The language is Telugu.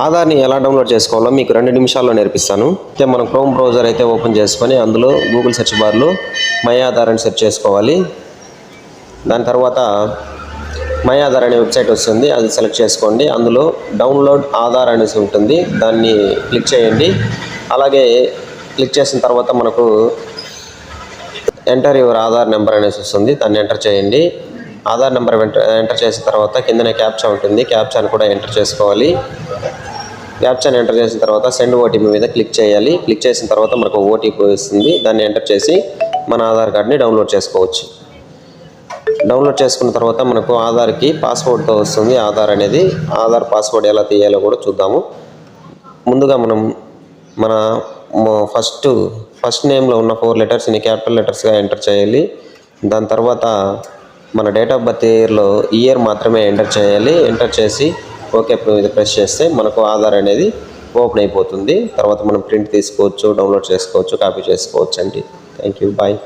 ఆధార్ని ఎలా డౌన్లోడ్ చేసుకోవాలో మీకు 2 నిమిషాల్లో నేర్పిస్తాను. అయితే మనం క్రోమ్ బ్రౌజర్ అయితే ఓపెన్ చేసుకొని అందులో గూగుల్ సెర్చ్ బార్లో మై ఆధార్ అని సెర్చ్ చేసుకోవాలి. దాని తర్వాత మై ఆధార్ అనే వెబ్సైట్ వస్తుంది, అది సెలెక్ట్ చేసుకోండి. అందులో డౌన్లోడ్ ఆధార్ అనేసి ఉంటుంది, దాన్ని క్లిక్ చేయండి. అలాగే క్లిక్ చేసిన తర్వాత మనకు ఎంటర్ యువర్ ఆధార్ నెంబర్ అనేసి వస్తుంది, దాన్ని ఎంటర్ చేయండి. ఆధార్ నెంబర్ ఎంటర్ చేసిన తర్వాత కిందనే క్యాప్చా ఉంటుంది, క్యాప్చాని కూడా ఎంటర్ చేసుకోవాలి. క్యాప్చాని ఎంటర్ చేసిన తర్వాత సెండ్ ఓటీపీ మీద క్లిక్ చేయాలి. క్లిక్ చేసిన తర్వాత మనకు ఓటీపీ వస్తుంది, దాన్ని ఎంటర్ చేసి మన ఆధార్ కార్డ్ని డౌన్లోడ్ చేసుకోవచ్చు. డౌన్లోడ్ చేసుకున్న తర్వాత మనకు ఆధార్కి పాస్వర్డ్తో వస్తుంది ఆధార్ అనేది. ఆధార్ పాస్వర్డ్ ఎలా తీయాలో కూడా చూద్దాము. ముందుగా మనం మన ఫస్ట్ నేమ్లో ఉన్న 4 లెటర్స్ని క్యాపిటల్ లెటర్స్గా ఎంటర్ చేయాలి. దాని తర్వాత మన డేట్ ఆఫ్ బర్త్ ఇయర్ మాత్రమే ఎంటర్ చేయాలి. ఎంటర్ చేసి ఓకే మీద ప్రెస్ చేస్తే మనకు ఆధార్ అనేది ఓపెన్ అయిపోతుంది. తర్వాత మనం ప్రింట్ తీసుకోవచ్చు, డౌన్లోడ్ చేసుకోవచ్చు, కాపీ చేసుకోవచ్చు అండి. Thank you, bye.